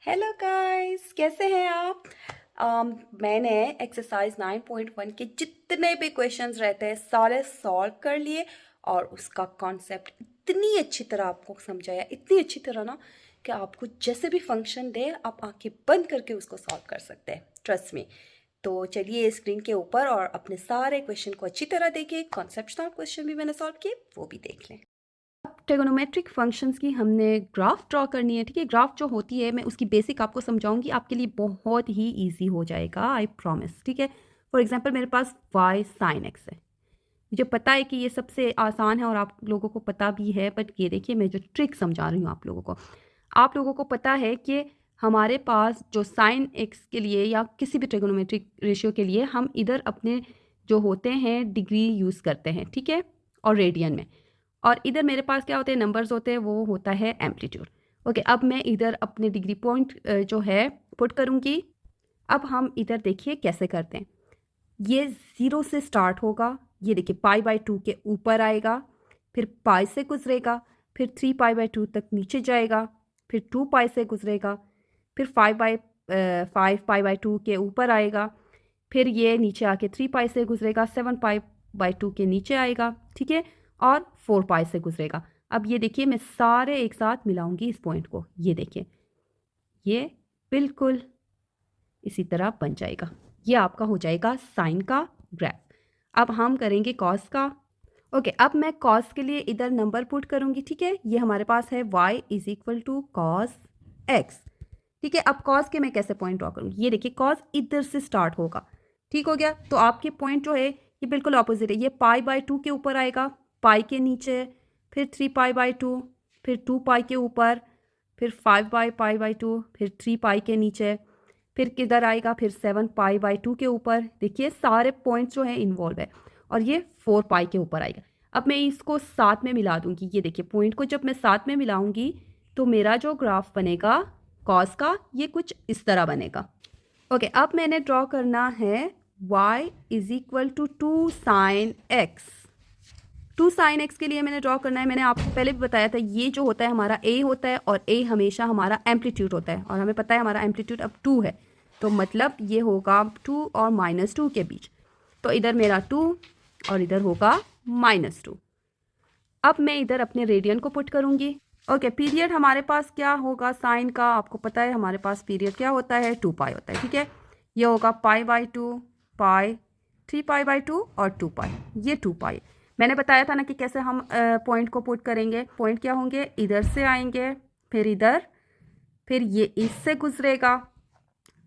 Hello guys, कैसे हैं आप? मैंने एक्सरसाइज 9.1 के जितने भी क्वेश्चंस रहते हैं सारे सॉल्व कर लिए और उसका कॉन्सेप्ट इतनी अच्छी तरह आपको समझाया, इतनी अच्छी तरह ना कि आपको जैसे भी फंक्शन दे आप आंखें बंद करके उसको सॉल्व कर सकते हैं, ट्रस्ट मी। तो चलिए स्क्रीन के ऊपर और अपने सारे क्वेश्चन को अच्छी तरह देखिए। कॉन्सेप्शनल क्वेश्चन भी मैंने सॉल्व किए, वो भी देख लें। ट्रिगोनोमेट्रिक फंक्शंस की हमने ग्राफ ड्रॉ करनी है। ठीक है, ग्राफ जो होती है मैं उसकी बेसिक आपको समझाऊंगी, आपके लिए बहुत ही इजी हो जाएगा, आई प्रॉमिस। ठीक है, फॉर एग्जांपल मेरे पास y sin x है। मुझे पता है कि ये सबसे आसान है और आप लोगों को पता भी है, बट ये देखिए मैं जो ट्रिक समझा रही हूँ आप लोगों को पता है कि हमारे पास जो साइन एक्स के लिए या किसी भी ट्रिगोनोमेट्रिक रेशियो के लिए हम इधर अपने जो होते हैं डिग्री यूज़ करते हैं, ठीक है, और रेडियन में। और इधर मेरे पास क्या होते हैं, नंबर्स होते हैं, वो होता है एम्पलीट्यूड। ओके, अब मैं इधर अपने डिग्री पॉइंट जो है पुट करूँगी। अब हम इधर देखिए कैसे करते हैं। ये 0 से स्टार्ट होगा, ये देखिए π/2 के ऊपर आएगा, फिर पाई से गुजरेगा, फिर 3π/2 तक नीचे जाएगा, फिर 2 से गुजरेगा, फिर 5π/2 के ऊपर आएगा, फिर ये नीचे आके 3 से गुजरेगा, 7π/2 के नीचे आएगा, ठीक है, और 4 से गुजरेगा। अब ये देखिए मैं सारे एक साथ मिलाऊंगी इस पॉइंट को, ये देखिए ये बिल्कुल इसी तरह बन जाएगा। ये आपका हो जाएगा साइन का ग्राफ। अब हम करेंगे कॉस का। ओके, अब मैं कॉस के लिए इधर नंबर पुट करूंगी। ठीक है, ये हमारे पास है y is equal to cos x. ठीक है, अब कॉस के मैं कैसे पॉइंट ड्रॉ करूंगी, ये देखिए कॉस इधर से स्टार्ट होगा। ठीक हो गया, तो आपके पॉइंट जो है ये बिल्कुल ऑपोजिट है। ये π/2 के ऊपर आएगा, पाई के नीचे, फिर 3π/2, फिर 2 के ऊपर, फिर 5π/2, फिर 3 के नीचे, फिर किधर आएगा, फिर 7π/2 के ऊपर। देखिए सारे पॉइंट्स जो है इन्वॉल्व है, और ये 4 के ऊपर आएगा। अब मैं इसको साथ में मिला दूंगी, ये देखिए पॉइंट को जब मैं साथ में मिलाऊंगी तो मेरा जो ग्राफ बनेगा कॉस का, ये कुछ इस तरह बनेगा। ओके, अब मैंने ड्रॉ करना है y is equal to 2 sine x. 2 sine x के लिए मैंने ड्रॉ करना है, मैंने आपको पहले भी बताया था, ये जो होता है हमारा a होता है, और a हमेशा हमारा एम्पलीट्यूड होता है, और हमें पता है हमारा एम्पलीट्यूड अब 2 है, तो मतलब ये होगा 2 और -2 के बीच। तो इधर मेरा 2 और इधर होगा -2। अब मैं इधर अपने रेडियन को पुट करूंगी। ओके, पीरियड हमारे पास क्या होगा साइन का, आपको पता है हमारे पास पीरियड क्या होता है, 2 होता है। ठीक है, ये होगा π/2, पाई, 3π/2 और 2 ये 2 मैंने बताया था ना कि कैसे हम पॉइंट को पुट करेंगे। पॉइंट क्या होंगे, इधर से आएंगे, फिर इधर, फिर ये इससे गुजरेगा,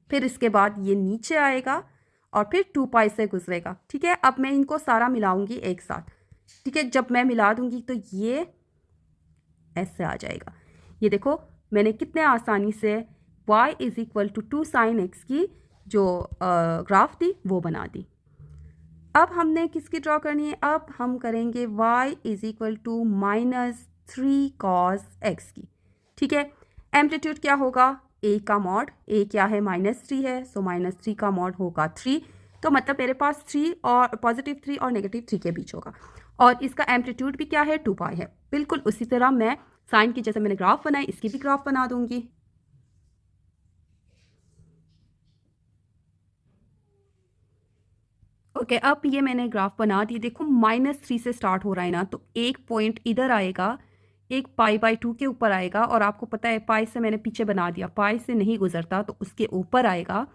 फिर इसके बाद ये नीचे आएगा, और फिर 2 से गुजरेगा। ठीक है, अब मैं इनको सारा मिलाऊंगी एक साथ। ठीक है, जब मैं मिला दूंगी तो ये ऐसे आ जाएगा। ये देखो मैंने कितने आसानी से y is equal to 2 sine x की जो ग्राफ थी वो बना दी। अब हमने किसकी ड्रॉ करनी है, अब हम करेंगे y is equal to -3 cos x की। ठीक है, एम्पलीट्यूड क्या होगा, a का मॉड, a क्या है -3 है, सो -3 का मॉड होगा 3, तो मतलब मेरे पास 3 और +3 और -3 के बीच होगा। और इसका एम्पलीट्यूड भी क्या है, 2 है। बिल्कुल उसी तरह मैं साइन की जैसे मैंने ग्राफ बनाई, इसकी भी ग्राफ बना दूंगी। ओके, अब ये मैंने ग्राफ बना दी। देखो -3 से स्टार्ट हो रहा है ना, तो एक पॉइंट इधर आएगा, एक π/2 के ऊपर आएगा, और आपको पता है पाई से मैंने पीछे बना दिया, पाई से नहीं गुजरता तो उसके ऊपर आएगा,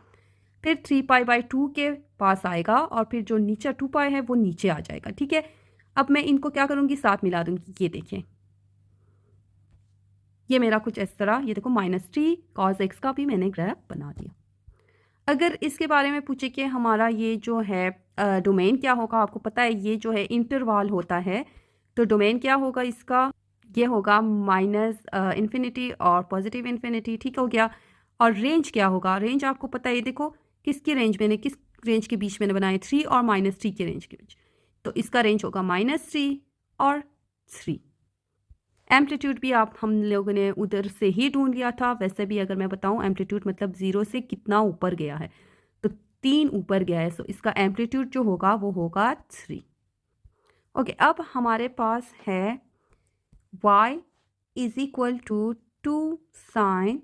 फिर 3π/2 के पास आएगा, और फिर जो नीचे 2 है वो नीचे आ जाएगा। ठीक है, अब मैं इनको क्या करूँगी, साथ मिला दूंगी। ये देखें ये मेरा कुछ इस तरह, ये देखो -3 cos x का भी मैंने ग्राफ बना दिया। अगर इसके बारे में पूछे कि हमारा ये जो है डोमेन क्या होगा, आपको पता है ये जो है इंटरवल होता है, तो डोमेन क्या होगा इसका, ये होगा -इन्फिनिटी और +इन्फिनिटी। ठीक हो गया, और रेंज क्या होगा, रेंज आपको पता है, ये देखो किसकी रेंज मैंने, किस रेंज के बीच मैंने बनाए, 3 और -3 के रेंज के बीच, तो इसका रेंज होगा -3 और 3। एम्पलीट्यूड भी आप हम लोगों ने उधर से ही ढूंढ लिया था। वैसे भी अगर मैं बताऊं एम्पलीट्यूड मतलब 0 से कितना ऊपर गया है, तो 3 ऊपर गया है, सो इसका एम्पलीट्यूड जो होगा वो होगा 3। ओके, अब हमारे पास है y is equal to 2 sine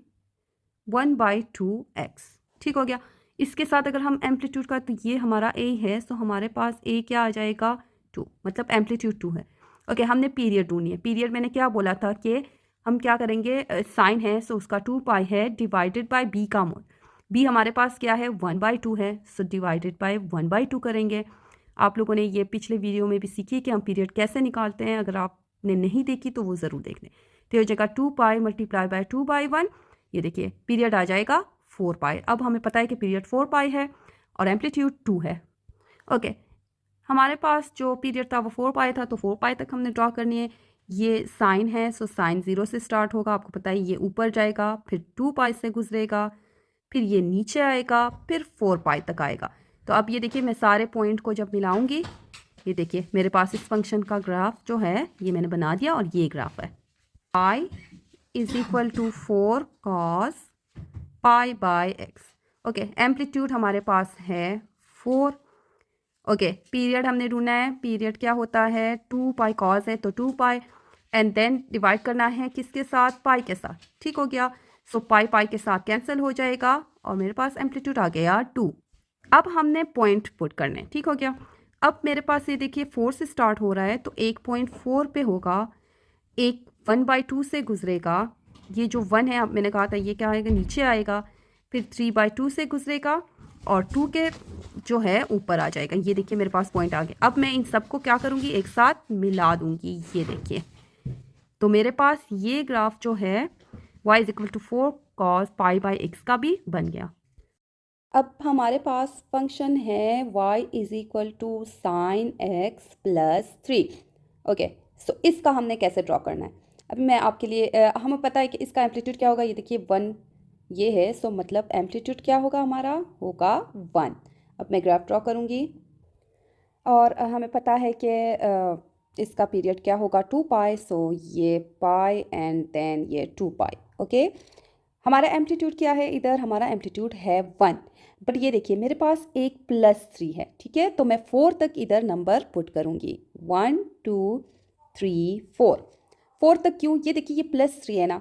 1/2x। ठीक हो गया। इसके साथ अगर हम एम्पलीट्यूड का, तो ये हमारा a है, सो हमारे पास a क्या आ जाएगा 2, मतलब एम्पलीट्यूड 2 है। ओके, हमने पीरियड ढूंढनी है। पीरियड मैंने क्या बोला था कि हम क्या करेंगे, साइन है सो उसका 2 पाई है डिवाइडेड बाय b का मोल। b हमारे पास क्या है 1/2 है, सो डिवाइडेड बाय 1/2 करेंगे। आप लोगों ने ये पिछले वीडियो में भी सीखी कि हम पीरियड कैसे निकालते हैं, अगर आपने नहीं देखी तो वो ज़रूर देख लें। तो ये हो जाएगा 2 पाई मल्टीप्लाई बाय 2/1। ये देखिए पीरियड आ जाएगा 4 पाई। अब हमें पता है कि पीरियड 4 पाई है और एम्पलीट्यूड 2 है। ओके, हमारे पास जो पीरियड था वो 4 पाई था, तो 4 पाई तक हमने ड्रॉ करनी है। ये साइन है, सो साइन 0 से स्टार्ट होगा, आपको पता है ये ऊपर जाएगा, फिर 2 पाई से गुजरेगा, फिर ये नीचे आएगा, फिर 4 पाई तक आएगा। तो अब ये देखिए मैं सारे पॉइंट को जब मिलाऊंगी, ये देखिए मेरे पास इस फंक्शन का ग्राफ जो है ये मैंने बना दिया और ये ग्राफ है। Pi is equal to 4 cos pi by x. Okay, amplitude हमारे पास है 4। ओके, पीरियड हमने ढूंढना है। पीरियड क्या होता है 2 पाई कॉस है तो 2 पाई, एंड देन डिवाइड करना है किसके साथ, पाई के साथ। ठीक हो गया। सो पाई पाई के साथ कैंसिल हो जाएगा और मेरे पास एम्पलीट्यूड आ गया 2। अब हमने पॉइंट पुट करने। ठीक हो गया। अब मेरे पास ये देखिए 4 से स्टार्ट हो रहा है, तो एक पॉइंट 4 पे होगा, एक 1/2 से गुजरेगा। ये जो 1 है, अब मैंने कहा था ये क्या आएगा नीचे आएगा, फिर 3/2 से गुजरेगा और 2 के जो है ऊपर आ जाएगा। ये देखिए मेरे पास पॉइंट आ गया। अब मैं इन सबको क्या करूँगी, एक साथ मिला दूँगी। ये देखिए, तो मेरे पास ये ग्राफ जो है y is equal to 4 cos pi by x का भी बन गया। अब हमारे पास फंक्शन है y is equal to sine x plus 3। Okay, so इसका हमने कैसे ड्रॉ करना है, अभी मैं आपके लिए हमें पता है कि इसका एम्पलीट्यूड क्या होगा। ये देखिए 1 ये है, सो मतलब एम्पलीट्यूड क्या होगा हमारा, होगा 1। अब मैं ग्राफ ड्रॉ करूँगी और हमें पता है कि इसका पीरियड क्या होगा 2 पाई, सो ये पाई एंड देन ये 2 पाई। ओके, हमारा एम्पलीट्यूड क्या है, इधर हमारा एम्पलीट्यूड है 1, बट ये देखिए मेरे पास एक +3 है। ठीक है, तो मैं 4 तक इधर नंबर पुट करूँगी, 1 2 3 4। 4 तक क्यों, ये देखिए ये +3 है ना,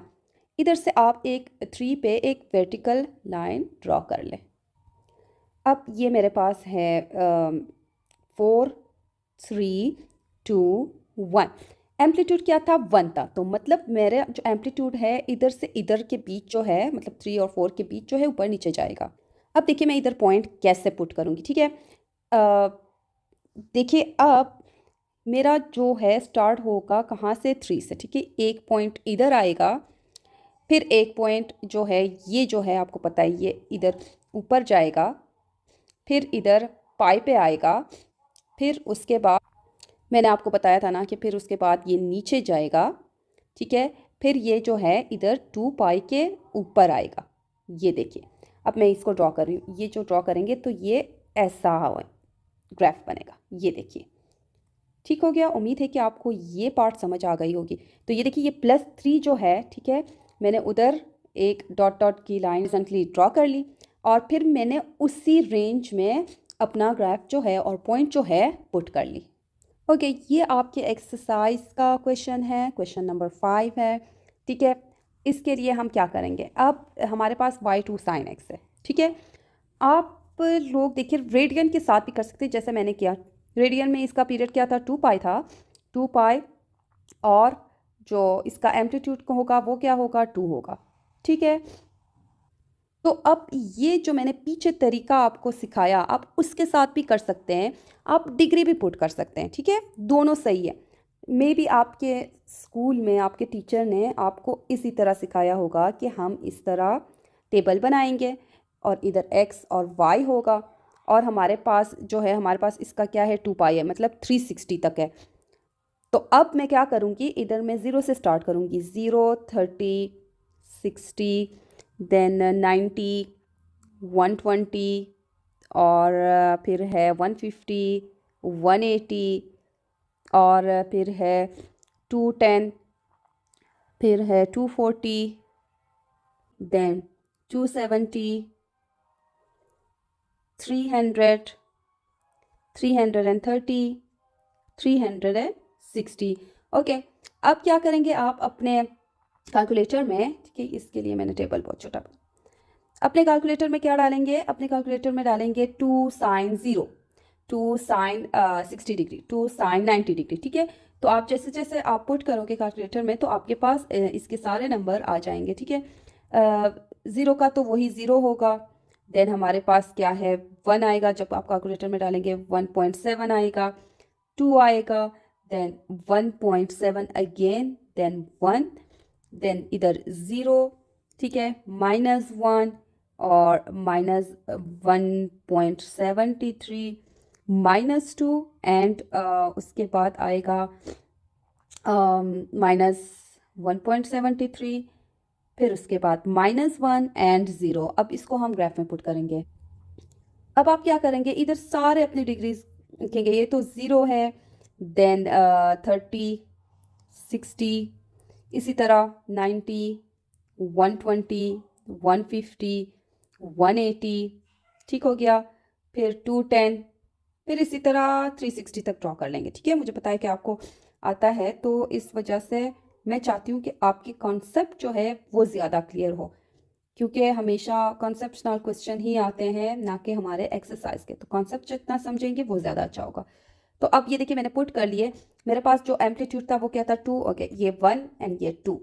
इधर से आप एक 3 पे एक वर्टिकल लाइन ड्रॉ कर लें। अब ये मेरे पास है 4 3 2 1। एम्पलीट्यूड क्या था 1 था, तो मतलब मेरे जो एम्पलीट्यूड है इधर से इधर के बीच जो है, मतलब 3 और 4 के बीच जो है ऊपर नीचे जाएगा। अब देखिए मैं इधर पॉइंट कैसे पुट करूँगी। ठीक है, देखिए अब मेरा जो है स्टार्ट होगा कहाँ से, 3 से। ठीक है, एक पॉइंट इधर आएगा, फिर एक पॉइंट जो है ये जो है आपको पता है ये इधर ऊपर जाएगा, फिर इधर पाई पे आएगा, फिर उसके बाद मैंने आपको बताया था ना कि फिर उसके बाद ये नीचे जाएगा। ठीक है, फिर ये जो है इधर 2 पाई के ऊपर आएगा। ये देखिए अब मैं इसको ड्रॉ कर रही हूँ, ये जो ड्रॉ करेंगे तो ये ऐसा ग्राफ बनेगा। ये देखिए, ठीक हो गया। उम्मीद है कि आपको ये पार्ट समझ आ गई होगी। तो ये देखिए ये +3 जो है, ठीक है, मैंने उधर एक डॉट डॉट की लाइन रिसेंटली ड्रॉ कर ली और फिर मैंने उसी रेंज में अपना ग्राफ जो है और पॉइंट जो है पुट कर ली। ओके, ये आपके एक्सरसाइज का क्वेश्चन है, क्वेश्चन नंबर 5 है। ठीक है, इसके लिए हम क्या करेंगे, अब हमारे पास y2 sin x है। ठीक है, आप लोग देखिए रेडियन के साथ भी कर सकते हैं जैसे मैंने किया। रेडियन में इसका पीरियड क्या था 2 पाई था, 2 पाई, और जो इसका एम्पलीट्यूड होगा वो क्या होगा 2 होगा। ठीक है, तो अब ये जो मैंने पीछे तरीका आपको सिखाया आप उसके साथ भी कर सकते हैं, आप डिग्री भी पुट कर सकते हैं। ठीक है, दोनों सही है। मे बी आपके स्कूल में आपके टीचर ने आपको इसी तरह सिखाया होगा कि हम इस तरह टेबल बनाएंगे और इधर x और y होगा, और हमारे पास जो है हमारे पास इसका क्या है 2 पाई है, मतलब 360 तक है। तो अब मैं क्या करूँगी, इधर मैं 0 से स्टार्ट करूँगी, 0 30 60 देन 90 120 और फिर है 150 180 और फिर है 210, फिर है 240 देन 270 300 330 360। ओके, अब क्या करेंगे आप अपने कैलकुलेटर में, ठीक है, इसके लिए मैंने टेबल बहुत छोटा अपने कैलकुलेटर में क्या डालेंगे, अपने कैलकुलेटर में डालेंगे 2 sine 0, 2 sine 60 degree, 2 sine 90 degree, ठीक है। तो आप जैसे जैसे आप पुट करोगे कैलकुलेटर में तो आपके पास इसके सारे नंबर आ जाएंगे, ठीक है। ज़ीरो का तो वही ज़ीरो होगा, देन हमारे पास क्या है 1 आएगा, जब आप कैलकुलेटर में डालेंगे 1.7 आएगा, 2 आएगा, देन 1.7 अगेन, देन 1, देन इधर 0, ठीक है, -1 और -1.73, -2 एंड उसके बाद आएगा -1.73, फिर उसके बाद -1 एंड 0। अब इसको हम ग्राफ में पुट करेंगे। अब आप क्या करेंगे, इधर सारे अपनी डिग्रीज लिखेंगे, ये तो 0 है, देन 30, 60, इसी तरह 90, 120, 150, 180, ठीक हो गया, फिर 210, फिर इसी तरह 360 तक ड्रॉ कर लेंगे, ठीक है। मुझे पता है कि आपको आता है, तो इस वजह से मैं चाहती हूँ कि आपकी कॉन्सेप्ट जो है वो ज़्यादा क्लियर हो, क्योंकि हमेशा कॉन्सेप्शनल क्वेश्चन ही आते हैं ना कि हमारे एक्सरसाइज के, तो कॉन्सेप्ट जितना समझेंगे वो ज़्यादा अच्छा होगा। तो अब ये देखिए मैंने पुट कर लिए, मेरे पास जो एम्पलीट्यूड था वो क्या था 2, ओके, ये 1 एंड ये 2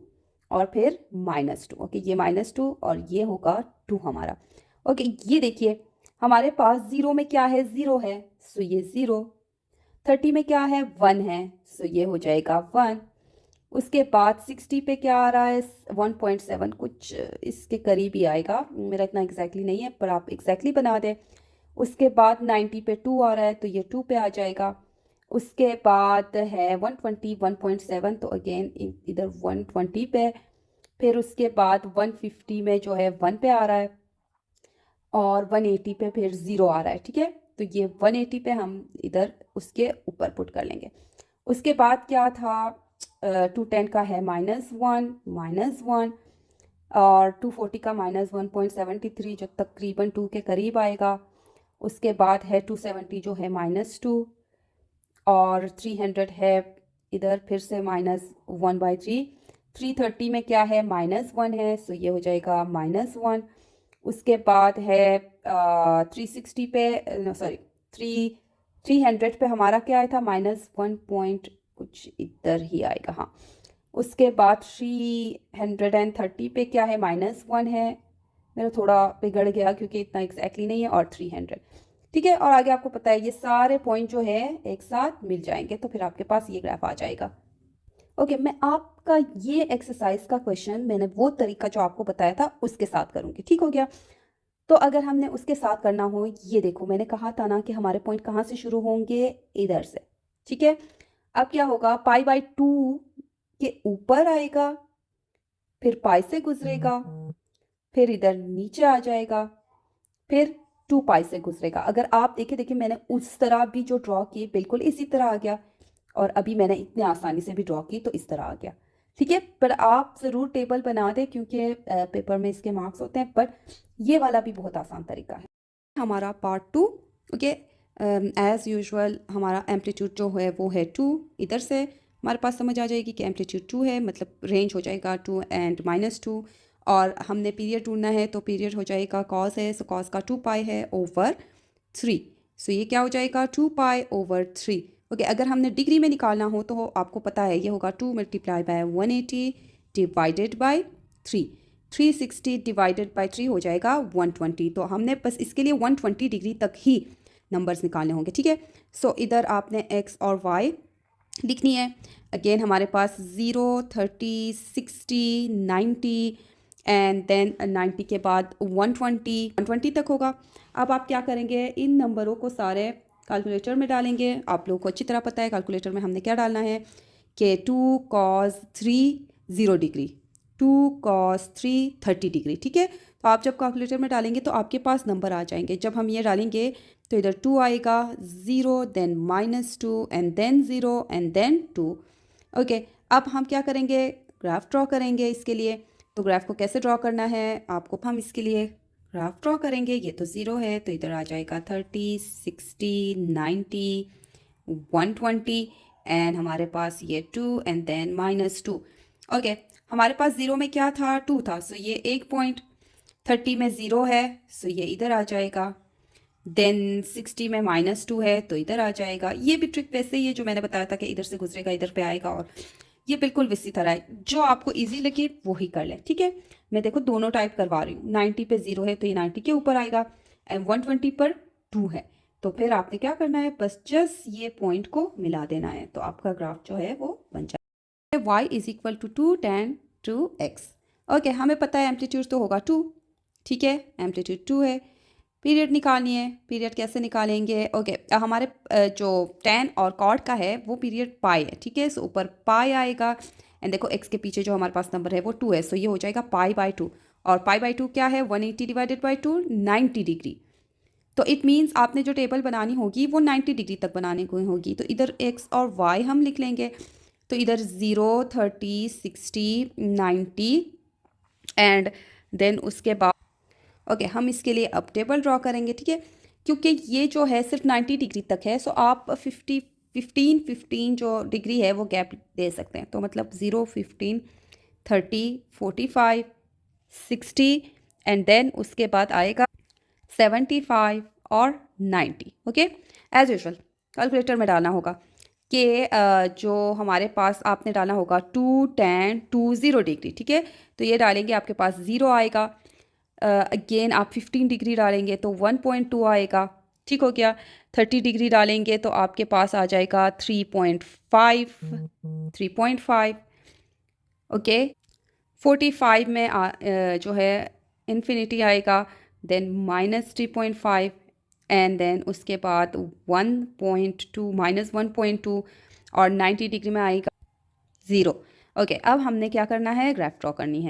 और फिर -2, ओके, ये -2 और ये होगा 2 हमारा, ओके। ये देखिए हमारे पास 0 में क्या है, 0 है, सो ये 0, 30 में क्या है 1 है, सो ये हो जाएगा 1, उसके बाद 60 पे क्या आ रहा है 1.7, कुछ इसके करीब ही आएगा, मेरा इतना एग्जैक्टली नहीं है पर आप एग्जैक्टली बना दें। उसके बाद 90 पे 2 आ रहा है तो ये 2 पे आ जाएगा। उसके बाद है 120, 1.7, तो अगेन इधर 120 पे, फिर उसके बाद 150 में जो है 1 पे आ रहा है और 180 पे फिर 0 आ रहा है, ठीक है। तो ये 180 पे हम इधर उसके ऊपर पुट कर लेंगे। उसके बाद क्या था 210 का है -1, -1 और 240 का -1.73 जो तकरीबन 2 के करीब आएगा। उसके बाद है 270 जो है -2 और 300 है इधर फिर से -1/3। 330 में क्या है -1 है, सो ये हो जाएगा -1। उसके बाद है 360 पे, सॉरी, 300 पे हमारा क्या आया था -1 पॉइंट कुछ इधर ही आएगा, हाँ। उसके बाद 330 पे क्या है -1 है, मेरा थोड़ा बिगड़ गया क्योंकि इतना एग्जैक्टली नहीं है, और 300, ठीक है। और आगे आपको पता है ये सारे पॉइंट जो है एक साथ मिल जाएंगे तो फिर आपके पास ये ग्राफ आ जाएगा, ओके। मैं आपका ये एक्सरसाइज का क्वेश्चन मैंने वो तरीका जो आपको बताया था उसके साथ करूंगी, ठीक हो गया। तो अगर हमने उसके साथ करना हो, ये देखो मैंने कहा था ना कि हमारे पॉइंट कहाँ से शुरू होंगे, इधर से, ठीक है। अब क्या होगा, π/2 के ऊपर आएगा, फिर पाई से गुजरेगा, फिर इधर नीचे आ जाएगा, फिर 2 पाई से गुजरेगा। अगर आप देखें, देखिए मैंने उस तरह भी जो ड्रॉ की बिल्कुल इसी तरह आ गया, और अभी मैंने इतने आसानी से भी ड्रॉ की तो इस तरह आ गया, ठीक है। पर आप ज़रूर टेबल बना दें क्योंकि पेपर में इसके मार्क्स होते हैं, पर ये वाला भी बहुत आसान तरीका है। हमारा पार्ट 2, ओके। एज़ यूजुअल हमारा एम्पलीट्यूड जो है वो है 2, इधर से हमारे पास समझ आ जाएगी कि एम्पलीट्यूड 2 है, मतलब रेंज हो जाएगा 2 एंड -2, और हमने पीरियड ढूंढना है तो पीरियड हो जाएगा कॉस है, सो कॉस का 2 पाई है ओवर 3, सो ये क्या हो जाएगा 2 पाई ओवर 3, ओके। अगर हमने डिग्री में निकालना हो तो आपको पता है ये होगा 2 multiply by 180 divided by 3, 360 divided by 3 हो जाएगा 120। तो हमने बस इसके लिए 120 डिग्री तक ही नंबर्स निकालने होंगे, ठीक है। सो इधर आपने x और y लिखनी है। अगेन हमारे पास 0, 30, 60, 90 एंड देन 90 के बाद 120 तक होगा। अब आप क्या करेंगे, इन नंबरों को सारे कैलकुलेटर में डालेंगे। आप लोगों को अच्छी तरह पता है कैलकुलेटर में हमने क्या डालना है कि 2 cos 3 0 डिग्री, 2 cos 3 30 डिग्री, ठीक है। तो आप जब कैलकुलेटर में डालेंगे तो आपके पास नंबर आ जाएंगे। जब हम ये डालेंगे तो इधर 2 आएगा, 0 then -2 and then 0 and then 2, okay. अब हम क्या करेंगे, ग्राफ ड्रॉ करेंगे इसके लिए। तो ग्राफ को कैसे ड्रॉ करना है आपको, हम इसके लिए ग्राफ ड्रॉ करेंगे। ये तो 0 है तो इधर आ जाएगा 30, 60, 90, 120 एंड हमारे पास ये 2 एंड देन -2, ओके। हमारे पास 0 में क्या था 2 था, सो ये 1 पॉइंट, 30 में 0 है सो ये इधर आ जाएगा। देन 60 में -2 है तो इधर आ जाएगा। ये भी ट्रिक वैसे ही है जो मैंने बताया था कि इधर से गुजरेगा इधर पे आएगा, और ये बिल्कुल इसी तरह है। जो आपको इजी लगे वो ही कर लें, ठीक है। मैं देखो दोनों टाइप करवा रही हूँ। 90 पे 0 है तो ये 90 के ऊपर आएगा, एंड 120 पर 2 है। तो फिर आपने क्या करना है, बस जस्ट ये पॉइंट को मिला देना है तो आपका ग्राफ जो है वो बन जाए। y is equal to 2 tan 2x। Okay, हमें पता है एम्पलीट्यूड तो होगा 2, ठीक है, एम्पलीट्यूड 2 है। पीरियड निकालनी है, पीरियड कैसे निकालेंगे? ओके, हमारे जो tan और cot का है वो पीरियड पाई है, ठीक है। सो ऊपर पाई आएगा, एंड देखो x के पीछे जो हमारे पास नंबर है वो 2 है, सो ये हो जाएगा पाई/2। और पाई/2 क्या है? 180 डिवाइडेड बाई 2, 90 डिग्री। तो इट मीन्स आपने जो टेबल बनानी होगी वो 90 डिग्री तक बनाने को होगी। तो इधर x और y हम लिख लेंगे। तो इधर 0, 30, 60, 90 एंड देन उसके बाद ओके हम इसके लिए अब टेबल ड्रॉ करेंगे, ठीक है। क्योंकि ये जो है सिर्फ 90 डिग्री तक है, सो आप 15 जो डिग्री है वो गैप दे सकते हैं। तो मतलब 0, 15, 30, 45, 60 एंड देन उसके बाद आएगा 75 और 90। ओके, एज यूजल कैलकुलेटर में डालना होगा कि जो हमारे पास आपने डालना होगा 2 tan 20 डिग्री, ठीक है। तो ये डालेंगे आपके पास 0 आएगा। अगेन आप 15 डिग्री डालेंगे तो 1.2 आएगा, ठीक हो गया। 30 डिग्री डालेंगे तो आपके पास आ जाएगा 3.5, 3.5। ओके, 45 में जो है इन्फिनिटी आएगा, देन -3.5 एंड देन उसके बाद 1.2, -1.2 और 90 डिग्री में आएगा 0। ओके, अब हमने क्या करना है, ग्राफ ड्रॉ करनी है।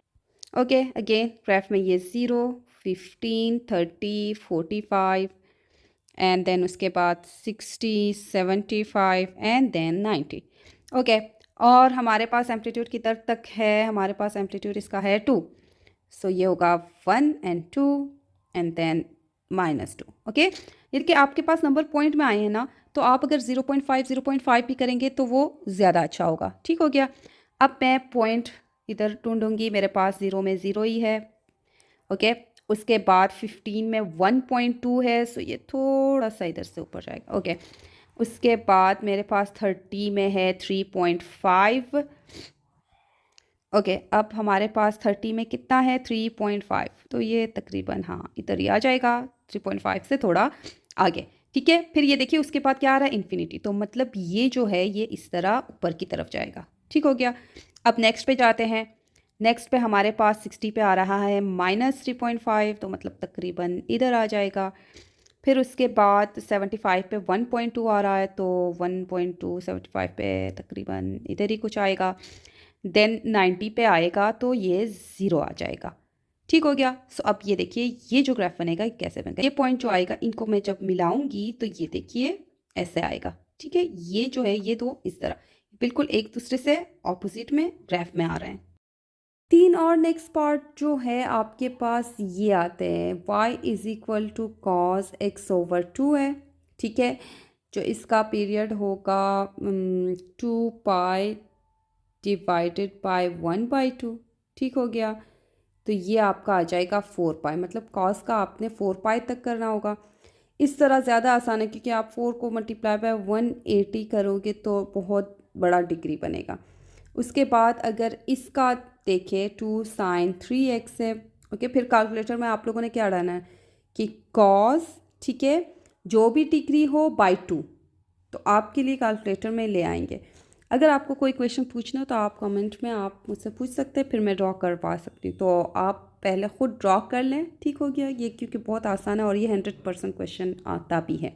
ओके, अगेन ग्राफ में ये 0, 15, 30, 45 एंड देन उसके बाद 60, 75 एंड देन 90। ओके, और हमारे पास एम्पलीट्यूड किधर तक है? हमारे पास एम्पलीट्यूड इसका है 2, सो ये होगा 1 एंड 2 एंड देन -2। ओके, यदि कि आपके पास नंबर पॉइंट में आए हैं ना, तो आप अगर 0.5 भी करेंगे तो वो ज़्यादा अच्छा होगा, ठीक हो गया। अब मैं पॉइंट इधर ढूंढूंगी, मेरे पास 0 में 0 ही है। ओके, उसके बाद 15 में 1.2 है, सो ये थोड़ा सा इधर से ऊपर जाएगा। ओके, उसके बाद मेरे पास 30 में है 3.5। ओके, अब हमारे पास 30 में कितना है? 3.5। तो ये तकरीबन हाँ इधर ही आ जाएगा, 3.5 से थोड़ा आगे, ठीक है। फिर ये देखिए उसके बाद क्या आ रहा है? इन्फिनिटी। तो मतलब ये जो है ये इस तरह ऊपर की तरफ जाएगा, ठीक हो गया। अब नेक्स्ट पे जाते हैं। नेक्स्ट पे हमारे पास 60 पे आ रहा है -3.5, तो मतलब तकरीबन इधर आ जाएगा। फिर उसके बाद 75 पे 1.2 आ रहा है, तो 1.2 75 पे तकरीबन इधर ही कुछ आएगा। देन 90 पे आएगा तो ये 0 आ जाएगा, ठीक हो गया। सो अब ये देखिए ये जो ग्राफ बनेगा ये कैसे बनेगा। ये पॉइंट जो आएगा इनको मैं जब मिलाऊंगी तो ये देखिए ऐसे आएगा, ठीक है। ये जो है ये दो इस तरह बिल्कुल एक दूसरे से ऑपोजिट में ग्राफ में आ रहे हैं। तीन और नेक्स्ट पार्ट जो है आपके पास ये आते हैं, y is equal to cos x/2 है, ठीक है। जो इसका पीरियड होगा 2 पाई डिवाइडेड बाय 1/2, ठीक हो गया। तो ये आपका आ जाएगा 4 पाई, मतलब कॉस का आपने 4 पाई तक करना होगा। इस तरह ज़्यादा आसान है क्योंकि आप 4 को मल्टीप्लाई बाय 180 करोगे तो बहुत बड़ा डिग्री बनेगा। उसके बाद अगर इसका देखें 2 sin 3x है। ओके, फिर कैलकुलेटर में आप लोगों ने क्या डालना है कि कॉस, ठीक है, जो भी डिग्री हो बाय 2, तो आपके लिए कैलकुलेटर में ले आएंगे। अगर आपको कोई क्वेश्चन पूछना हो तो आप कमेंट में आप मुझसे पूछ सकते हैं, फिर मैं ड्रॉ करवा सकती हूँ। तो आप पहले ख़ुद ड्रॉ कर लें, ठीक हो गया ये, क्योंकि बहुत आसान है और ये 100% क्वेश्चन आता भी है।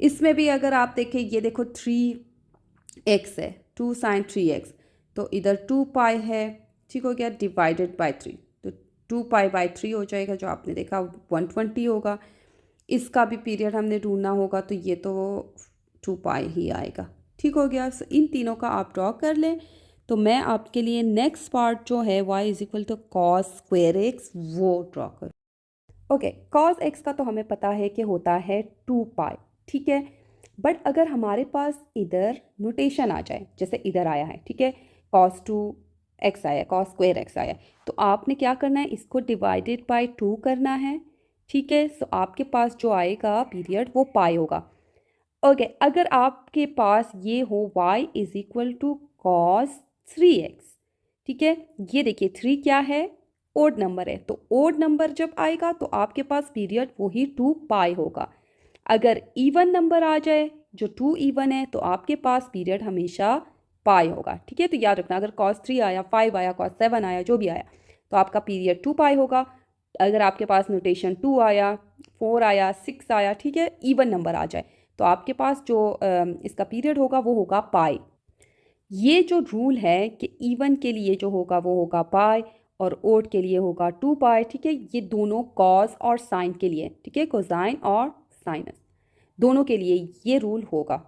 इसमें भी अगर आप देखें, ये देखो 3x है, 2 sin 3x, तो इधर 2 पाई है, ठीक हो गया, डिवाइडेड बाय 3, तो 2 पाई/3 हो जाएगा, जो आपने देखा 120 होगा। इसका भी पीरियड हमने ढूंढना होगा, तो ये तो 2 पाई ही आएगा, ठीक हो गया। सो इन तीनों का आप ड्रॉ कर लें। तो मैं आपके लिए नेक्स्ट पार्ट जो है y is equal to cos square x वो ड्रॉ करूँ। ओके, कॉस एक्स का तो हमें पता है कि होता है 2 पाई, ठीक है। बट अगर हमारे पास इधर नोटेशन आ जाए, जैसे इधर आया है, ठीक है, cos 2 एक्स आया, कॉस स्क्वायर एक्स आया। तो आपने क्या करना है, इसको डिवाइडेड बाय 2 करना है, ठीक है। सो आपके पास जो आएगा पीरियड वो पाई होगा। ओके, अगर आपके पास ये हो y is equal to cos 3x, ठीक है। ये देखिए 3 क्या है, ओड नंबर है, तो ओड नंबर जब आएगा तो आपके पास पीरियड वही 2 पाई होगा। अगर इवन नंबर आ जाए, जो 2 इवन है, तो आपके पास पीरियड हमेशा पाई होगा, ठीक है। तो याद रखना, अगर कॉस 3 आया, 5 आया, कॉस 7 आया, जो भी आया, तो आपका पीरियड 2 पाई होगा। अगर आपके पास नोटेशन 2 आया, 4 आया, 6 आया, ठीक है, इवन नंबर आ जाए, तो आपके पास जो इसका पीरियड होगा वो होगा पाई। ये जो रूल है कि इवन के लिए जो होगा वो होगा पाई और ओड के लिए होगा 2 पाई, ठीक है। ये दोनों कॉस और साइन के लिए, ठीक है, कोसाइन और साइनस दोनों के लिए ये रूल होगा।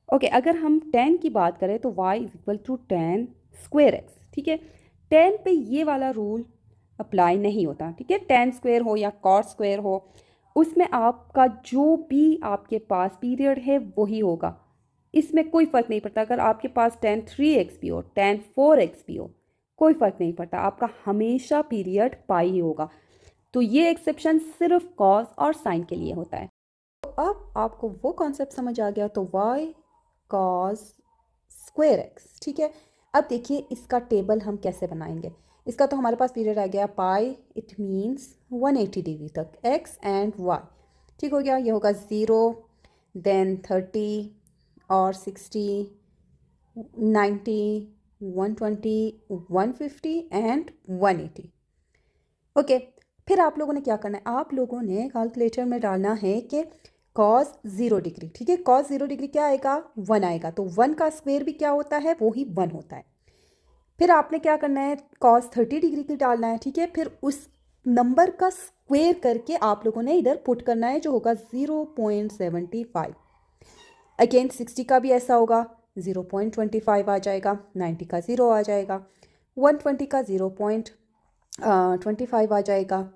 ओके, अगर हम tan की बात करें तो y is equal to tan square x, ठीक है। tan पे ये वाला रूल अप्लाई नहीं होता, ठीक है। tan स्क्वेयर हो या cos स्क्वेयर हो, उसमें आपका जो भी आपके पास पीरियड है वही होगा, इसमें कोई फ़र्क नहीं पड़ता। अगर आपके पास tan 3x भी हो, tan 4x भी हो, कोई फ़र्क नहीं पड़ता, आपका हमेशा पीरियड पाई ही होगा। तो ये एक्सेप्शन सिर्फ कॉस और साइन के लिए होता है। तो अब आपको वो कॉन्सेप्ट समझ आ गया, तो y cos स्क्वेयर एक्स, ठीक है। अब देखिए इसका टेबल हम कैसे बनाएंगे। इसका तो हमारे पास पीरियड आ गया पाई, इट मीन्स 180 डिग्री तक x एंड y, ठीक हो गया। ये होगा 0, देन 30 और 60, 90, 120, 150 एंड 180। ओके, फिर आप लोगों ने क्या करना है, आप लोगों ने कैलकुलेटर में डालना है कि कॉस 0 डिग्री, ठीक है। कॉस 0 डिग्री क्या आएगा, 1 आएगा, तो 1 का स्क्वायर भी क्या होता है, वो ही 1 होता है। फिर आपने क्या करना है, कॉस 30 डिग्री की डालना है, ठीक है। फिर उस नंबर का स्क्वायर करके आप लोगों ने इधर पुट करना है, जो होगा 0.75। अगेन 60 का भी ऐसा होगा, 0.25 आ जाएगा, 90 का 0 आ जाएगा, 120 का 0.25 आ जाएगा,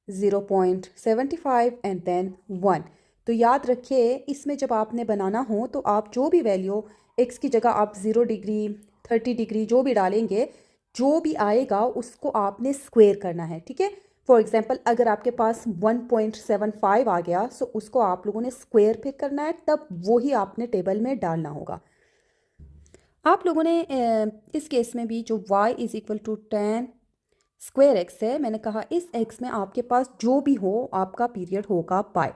0.75 एंड देन 1। तो याद रखिए, इसमें जब आपने बनाना हो तो आप जो भी वैल्यू x की जगह आप 0 डिग्री, 30 डिग्री जो भी डालेंगे, जो भी आएगा उसको आपने स्क्वायर करना है, ठीक है। फॉर एग्जांपल अगर आपके पास 1.75 आ गया, सो उसको आप लोगों ने स्क्वायर फिर करना है, तब वो ही आपने टेबल में डालना होगा। आप लोगों ने इस केस में भी जो y is equal to tan square x है, मैंने कहा इस x में आपके पास जो भी हो आपका पीरियड होगा पाई,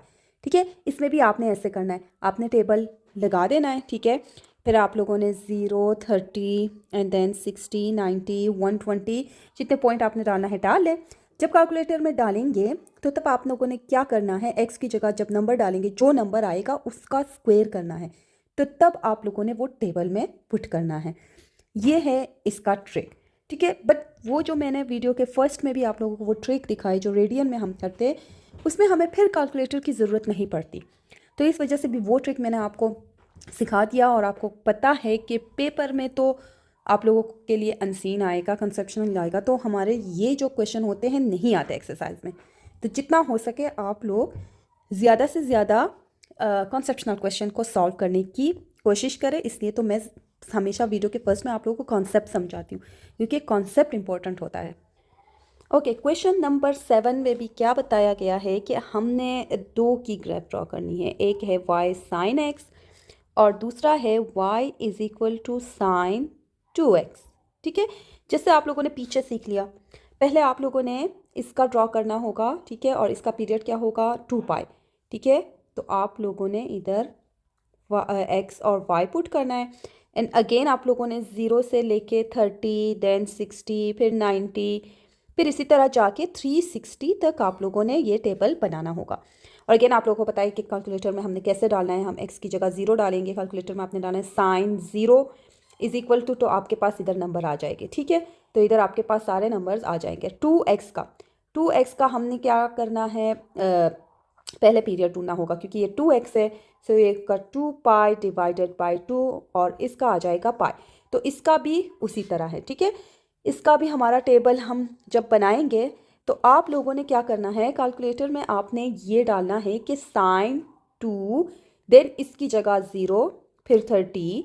ठीक है। इसमें भी आपने ऐसे करना है, आपने टेबल लगा देना है, ठीक है। फिर आप लोगों ने 0, 30 एंड देन 60, 90, 120 जितने पॉइंट आपने डालना है डाल लें। जब कैलकुलेटर में डालेंगे तो तब आप लोगों ने क्या करना है, x की जगह जब नंबर डालेंगे, जो नंबर आएगा उसका स्क्वायर करना है, तो तब आप लोगों ने वो टेबल में पुट करना है। ये है इसका ट्रिक, ठीक है। बट वो जो मैंने वीडियो के फर्स्ट में भी आप लोगों को वो ट्रिक दिखाई जो रेडियन में हम करते, उसमें हमें फिर कैलकुलेटर की ज़रूरत नहीं पड़ती। तो इस वजह से भी वो ट्रिक मैंने आपको सिखा दिया, और आपको पता है कि पेपर में तो आप लोगों के लिए अनसीन आएगा, कंसेप्शनल आएगा, तो हमारे ये जो क्वेश्चन होते हैं नहीं आते एक्सरसाइज में। तो जितना हो सके आप लोग ज़्यादा से ज़्यादा कॉन्सेप्शनल क्वेश्चन को सॉल्व करने की कोशिश करें। इसलिए तो मैं हमेशा वीडियो के फर्स्ट में आप लोगों को कॉन्सेप्ट समझाती हूँ, क्योंकि कॉन्सेप्ट इंपॉर्टेंट होता है। ओके, क्वेश्चन नंबर 7 में भी क्या बताया गया है कि हमने दो की ग्राफ ड्रॉ करनी है। एक है y साइन x और दूसरा है y is equal to sine 2x, ठीक है। जैसे आप लोगों ने पीछे सीख लिया, पहले आप लोगों ने इसका ड्रॉ करना होगा, ठीक है, और इसका पीरियड क्या होगा 2 पाई, ठीक है। तो आप लोगों ने इधर x और y पुट करना है, एंड अगेन आप लोगों ने 0 से लेके 30, देन 60, फिर 90, फिर इसी तरह जाके 360 तक आप लोगों ने ये टेबल बनाना होगा। और अगेन आप लोगों को पता है कि कैलकुलेटर में हमने कैसे डालना है, हम x की जगह 0 डालेंगे, कैलकुलेटर में आपने डालना है साइन 0 इज इक्वल टू, तो आपके पास इधर नंबर आ जाएंगे, ठीक है। तो इधर आपके पास सारे नंबर्स आ जाएंगे। 2x का हमने क्या करना है, पहले पीरियड ढूंढना होगा, क्योंकि ये 2x है, सो ये का 2 पाई डिवाइडेड बाई 2 और इसका आ जाएगा पाई। तो इसका भी उसी तरह है, ठीक है। इसका भी हमारा टेबल हम जब बनाएंगे तो आप लोगों ने क्या करना है, कैलकुलेटर में आपने ये डालना है कि साइन 2, देन इसकी जगह 0, फिर 30,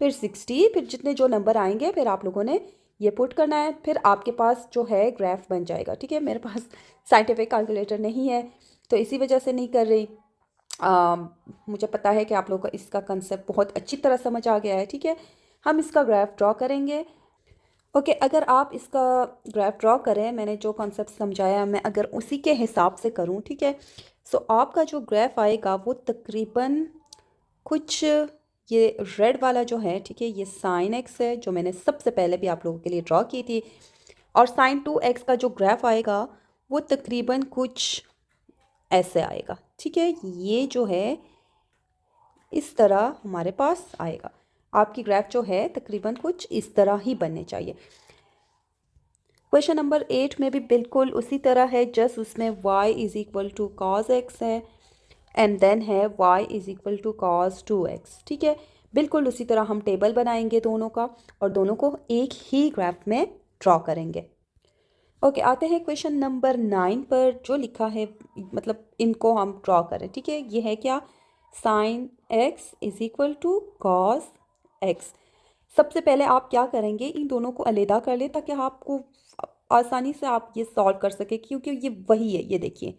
फिर 60, फिर जितने जो नंबर आएंगे फिर आप लोगों ने ये पुट करना है, फिर आपके पास जो है ग्राफ बन जाएगा। ठीक है, मेरे पास साइंटिफिक कैलकुलेटर नहीं है तो इसी वजह से नहीं कर रही। मुझे पता है कि आप लोगों को इसका कंसेप्ट बहुत अच्छी तरह समझ आ गया है। ठीक है, हम इसका ग्राफ ड्रॉ करेंगे। ओके, अगर आप इसका ग्राफ ड्रॉ करें, मैंने जो कॉन्सेप्ट समझाया मैं अगर उसी के हिसाब से करूं, ठीक है, सो आपका जो ग्राफ आएगा वो तकरीबन कुछ ये रेड वाला जो है, ठीक है, ये साइन एक्स है जो मैंने सबसे पहले भी आप लोगों के लिए ड्रॉ की थी, और साइन 2x का जो ग्राफ आएगा वो तकरीबन कुछ ऐसे आएगा। ठीक है, ये जो है इस तरह हमारे पास आएगा। आपकी ग्राफ जो है तकरीबन कुछ इस तरह ही बनने चाहिए। क्वेश्चन नंबर 8 में भी बिल्कुल उसी तरह है, जस्ट उसमें y is equal to cos x है एंड देन है y is equal to cos 2x। ठीक है, बिल्कुल उसी तरह हम टेबल बनाएंगे दोनों का और दोनों को एक ही ग्राफ में ड्रॉ करेंगे। ओके, आते हैं क्वेश्चन नंबर 9 पर जो लिखा है, मतलब इनको हम ड्रॉ करें। ठीक है, ये है क्या, sine x is equal to cos x. सबसे पहले आप क्या करेंगे, इन दोनों को अलहदा कर ले ताकि आपको आसानी से आप ये सॉल्व कर सके, क्योंकि ये वही है, ये देखिए।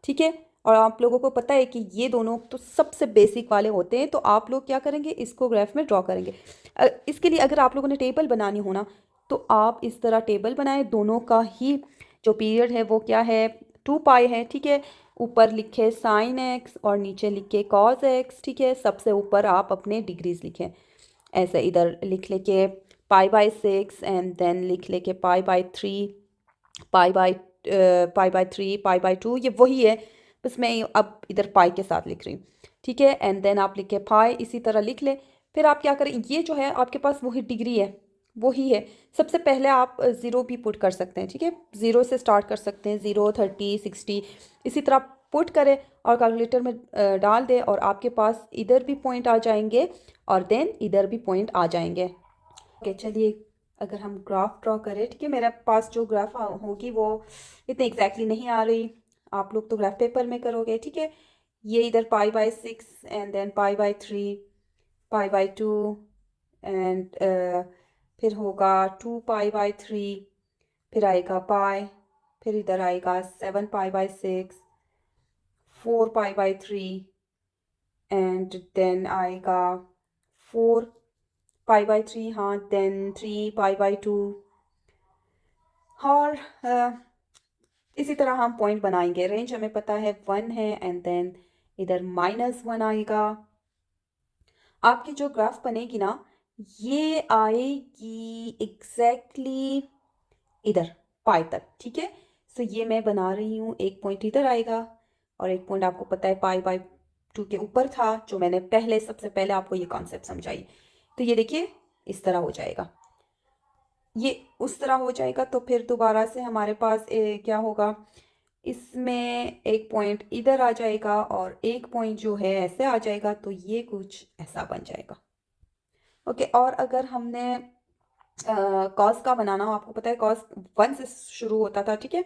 ठीक है, और आप लोगों को पता है कि ये दोनों तो सबसे बेसिक वाले होते हैं, तो आप लोग क्या करेंगे, इसको ग्राफ में ड्रॉ करेंगे। इसके लिए अगर आप लोगों ने टेबल बनानी हो ना, तो आप इस तरह टेबल बनाएं। दोनों का ही जो पीरियड है वो क्या है, 2 पाई है। ठीक है, ऊपर लिखे साइन एक्स और नीचे लिखे कॉज एक्स। ठीक है, सबसे ऊपर आप अपने डिग्रीज लिखें, ऐसे इधर लिख लेके पाई/6 एंड देन लिख लेके पाई/3, पाई/3, पाई/2, ये वही है, बस मैं अब इधर पाई के साथ लिख रही हूँ। ठीक है, एंड देन आप लिखे पाई, इसी तरह लिख ले। फिर आप क्या करें, ये जो है आपके पास वही डिग्री है, वही है। सबसे पहले आप ज़ीरो भी पुट कर सकते हैं। ठीक है, ज़ीरो से स्टार्ट कर सकते हैं, 0, 30, 60, इसी तरह पुट करें और कैलकुलेटर में डाल दें और आपके पास इधर भी पॉइंट आ जाएंगे और देन इधर भी पॉइंट आ जाएंगे। ओके, चलिए अगर हम ग्राफ ड्रॉ करें। ठीक है, मेरे पास जो ग्राफ होगी वो इतनी एग्जैक्टली नहीं आ रही, आप लोग तो ग्राफ पेपर में करोगे। ठीक है, ये इधर पाई/6 एंड देन पाई/3, पाई/2 एंड फिर होगा 2 पाई/3, फिर आएगा पाई, फिर इधर आएगा 7 पाई/6, 4 पाई/3 एंड देन आएगा 4 पाई/3, हाँ, देन 3 पाई/2 और इसी तरह हम पॉइंट बनाएंगे। रेंज हमें पता है 1 है एंड देन इधर -1 आएगा। आपकी जो ग्राफ बनेगी ना, ये आएगी एग्जैक्टली इधर पाई तक। ठीक है, सो ये मैं बना रही हूँ, एक पॉइंट इधर आएगा और एक पॉइंट आपको पता है पाई/2 के ऊपर था, जो मैंने पहले सबसे पहले आपको ये कॉन्सेप्ट समझाई। तो ये देखिए इस तरह हो जाएगा, ये उस तरह हो जाएगा। तो फिर दोबारा से हमारे पास क्या होगा, इसमें एक पॉइंट इधर आ जाएगा और एक पॉइंट जो है ऐसे आ जाएगा, तो ये कुछ ऐसा बन जाएगा। ओके, और अगर हमने कॉस का बनाना हो, आपको पता है कॉस 1 से शुरू होता था। ठीक है,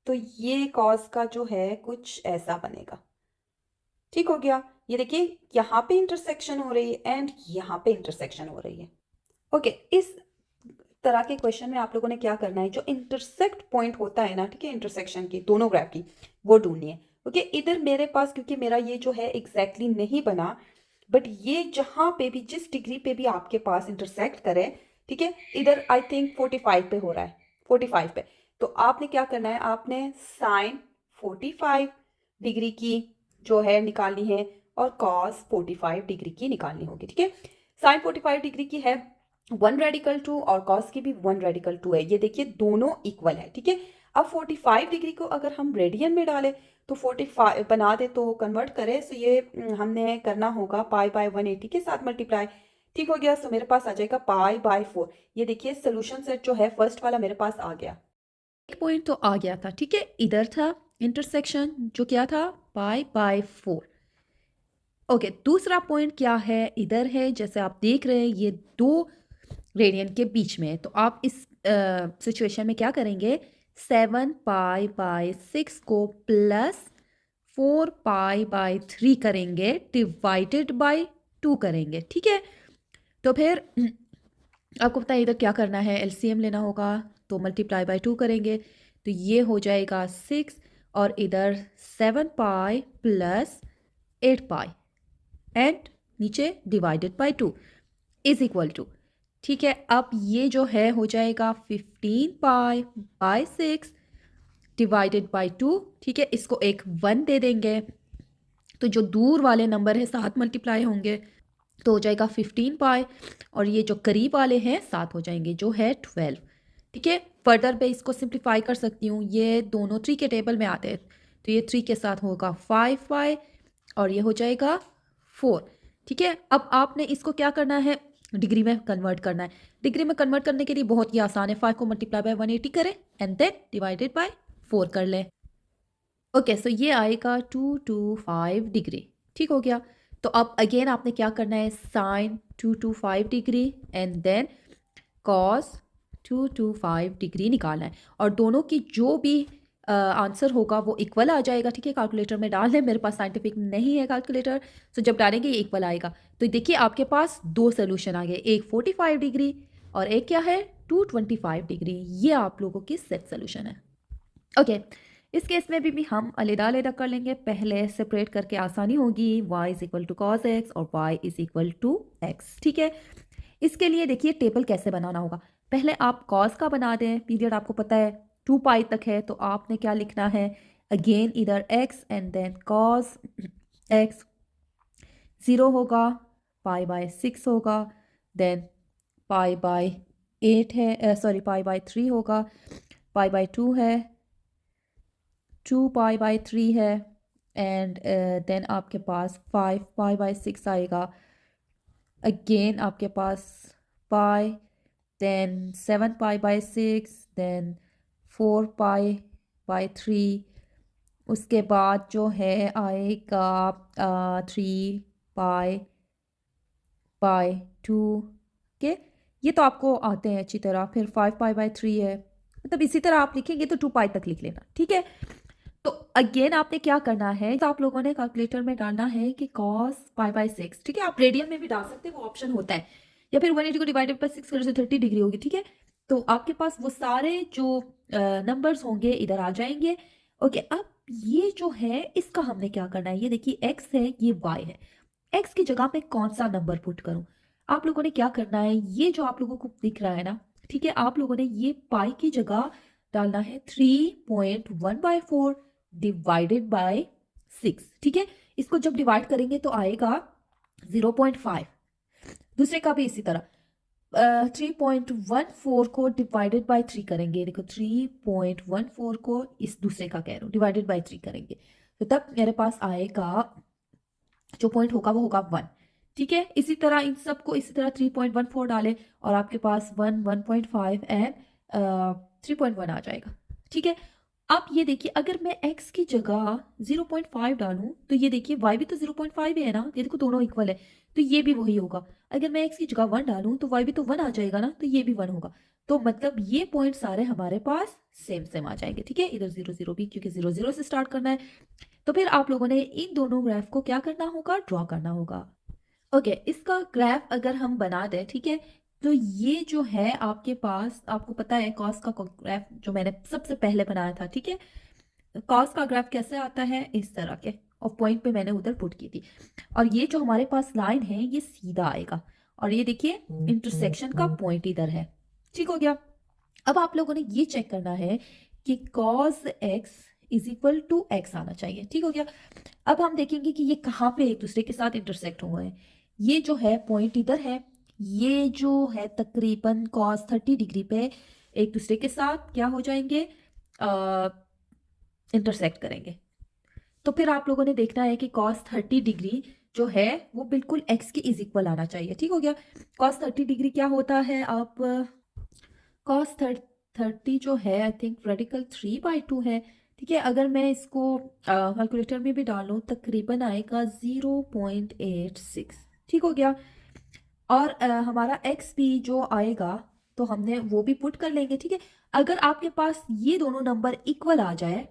तो ये कॉस का जो है कुछ ऐसा बनेगा। ठीक हो गया, ये देखिए यहाँ पे इंटरसेक्शन हो रही है एंड यहाँ पे इंटरसेक्शन हो रही है। ओके, इस तरह के क्वेश्चन में आप लोगों ने क्या करना है, जो इंटरसेक्ट पॉइंट होता है ना, ठीक है, इंटरसेक्शन की दोनों ग्राफ की, वो ढूंढनी है। ओके, इधर मेरे पास क्योंकि मेरा ये जो है एग्जैक्टली नहीं बना, बट ये जहां पे भी जिस डिग्री पे भी आपके पास इंटरसेक्ट करे, ठीक है, इधर आई थिंक 45 पे हो रहा है, 45 पे, तो आपने क्या करना है, आपने साइन 45 डिग्री की जो है निकालनी है और कॉस 45 डिग्री की निकालनी होगी। ठीक है, साइन 45 डिग्री की है 1 रेडिकल 2 और कॉस की भी 1 रेडिकल 2 है। ये देखिए दोनों इक्वल है। ठीक है, अब 45 डिग्री को अगर हम रेडियन में डालें तो 45 बना दे तो कन्वर्ट करें, सो ये हमने करना होगा पाई/180 के साथ मल्टीप्लाई। ठीक हो गया, सो मेरे पास आ जाएगा पाई/4। ये देखिए सोल्यूशन सेट जो है फर्स्ट वाला मेरे पास आ गया, एक पॉइंट तो आ गया था। ठीक है, इधर था इंटरसेक्शन जो क्या था पाई/4। ओके, दूसरा पॉइंट क्या है, इधर है, जैसे आप देख रहे हैं ये 2 रेडियन के बीच में है। तो आप इस सिचुएशन में क्या करेंगे, 7 पाई/6 को प्लस 4 पाई/3 करेंगे, डिवाइडेड बाय 2 करेंगे। ठीक है, तो फिर आपको पता है इधर क्या करना है, एलसीएम लेना होगा, तो मल्टीप्लाई बाय 2 करेंगे तो ये हो जाएगा 6, और इधर 7 पाई प्लस 8 पाई एंड नीचे divided by 2 is equal to, ठीक है। अब ये जो है हो जाएगा 15 पाई बाय 6 डिवाइडेड बाय 2, ठीक है। इसको एक 1 दे देंगे तो जो दूर वाले नंबर है 7 मल्टीप्लाई होंगे तो हो जाएगा 15 पाई, और ये जो करीब वाले हैं 7 हो जाएंगे जो है 12, ठीक है। फर्दर मैं इसको सिंप्लीफाई कर सकती हूँ, ये दोनों 3 के टेबल में आते हैं तो ये 3 के साथ होगा 5 पाई और ये हो जाएगा 4, ठीक है। अब आपने इसको क्या करना है, डिग्री में कन्वर्ट करना है। डिग्री में कन्वर्ट करने के लिए बहुत ही आसान है, 5 को मल्टीप्लाई बाय 180 करें एंड देन डिवाइडेड बाय 4 कर लें। ओके सो ये आएगा 225 डिग्री, ठीक हो गया। तो अब अगेन आपने क्या करना है, sine 225 degree and then cos 225 degree निकालना है, और दोनों की जो भी आंसर होगा वो इक्वल आ जाएगा, ठीक है। कैलकुलेटर में डाल दें, मेरे पास साइंटिफिक नहीं है कैलकुलेटर, सो जब डालेंगे ये इक्वल आएगा। तो देखिए आपके पास दो सोल्यूशन आ गए, एक 45 डिग्री और एक क्या है 225 डिग्री। ये आप लोगों की सेट सोल्यूशन है। ओके इस केस में भी हम अलग अलग कर लेंगे, पहले सेपरेट करके आसानी होगी, y is equal to cos x और y is equal to x, ठीक है। इसके लिए देखिए टेबल कैसे बनाना होगा, पहले आप कॉस का बना दें, पीरियड आपको पता है 2 पाई तक है, तो आपने क्या लिखना है, अगेन इधर x and then cos x, 0 होगा, पाई बाय 6 होगा, देन पाई बाय 8 है, सॉरी पाई बाय 3 होगा, पाई बाय 2 है, 2 पाई बाय 3 है एंड देन आपके पास 5 पाई बाय 6 आएगा, अगेन आपके पास pi, then 7 pi by 6, then 4 pi by 3, उसके बाद जो है आएगा 3 पाई बाय 2 के, ये तो आपको आते हैं अच्छी तरह। फिर 5 पाई बाय 3 है, मतलब इसी तरह आप लिखेंगे तो 2 पाई तक लिख लेना, ठीक है। तो अगेन आपने क्या करना है, तो आप लोगों ने कैलकुलेटर में डालना है कि cos पाई बाय 6, ठीक है। आप रेडियन में भी डाल सकते हैं, वो ऑप्शन होता है, या फिर 180 को डिवाइडेड बाय 6 करें तो 30 डिग्री होगी, ठीक है। तो आपके पास वो सारे जो नंबर्स होंगे इधर आ जाएंगे। ओके अब ये जो है इसका हमने क्या करना है, ये देखिए x है ये y है, x की जगह पे कौन सा नंबर पुट करूं, आप लोगों ने क्या करना है, ये जो आप लोगों को दिख रहा है ना, ठीक है, आप लोगों ने ये पाई की जगह डालना है 3.1/4 डिवाइडेड बाय 6, ठीक है। इसको जब डिवाइड करेंगे तो आएगा 0.5, दूसरे का भी इसी तरह 3.14 को डिवाइडेड बाय 3 करेंगे, देखो 3.14 को इस दूसरे का कह रहा हूँ डिवाइडेड बाय 3 करेंगे तो तब मेरे पास आएगा जो पॉइंट होगा वो होगा 1, ठीक है। इसी तरह इन सबको इसी तरह 3.14 डालें और आपके पास 1, 1.5 एंड 3.1 आ जाएगा, ठीक है। अब ये देखिए अगर मैं x की जगह 0.5 डालूं तो ये देखिए y भी तो 0.5 है ना, ये देखो दोनों इक्वल है तो ये भी वही होगा। अगर मैं x की जगह 1 डालूं तो y भी तो 1 आ जाएगा ना, तो ये भी 1 होगा। तो मतलब ये पॉइंट सारे हमारे पास सेम सेम आ जाएंगे, ठीक है। इधर 0 0 भी क्योंकि 0 0 से स्टार्ट करना है, तो फिर आप लोगों ने इन दोनों ग्राफ को क्या करना होगा, ड्रॉ करना होगा। ओके इसका ग्राफ अगर हम बना दें, ठीक है, तो ये जो है आपके पास, आपको पता है कॉस का ग्राफ जो मैंने सबसे पहले बनाया था, ठीक है। कॉस का ग्राफ कैसे आता है, इस तरह के, और पॉइंट पे मैंने उधर पुट की थी, और ये जो हमारे पास लाइन है ये सीधा आएगा, और ये देखिए इंटरसेक्शन का पॉइंट इधर है, ठीक हो गया। अब आप लोगों ने ये चेक करना है कि cos x is equal to x आना चाहिए, ठीक हो गया। अब हम देखेंगे कि ये कहाँ पे एक दूसरे के साथ इंटरसेक्ट हुए हैं, ये जो है पॉइंट इधर है, ये जो है तकरीबन cos 30 डिग्री पे एक दूसरे के साथ क्या हो जाएंगे, इंटरसेक्ट करेंगे। तो फिर आप लोगों ने देखना है कि cos 30 डिग्री जो है वो बिल्कुल x के इज इक्वल आना चाहिए, ठीक हो गया। cos 30 डिग्री क्या होता है, आप cos 30 जो है आई थिंक रेडिकल 3/2 है, ठीक है। अगर मैं इसको कैलकुलेटर में भी डालूं तकरीबन आएगा 0.86, ठीक हो गया। और हमारा x भी जो आएगा तो हमने वो भी पुट कर लेंगे, ठीक है। अगर आपके पास ये दोनों नंबर इक्वल आ जाए,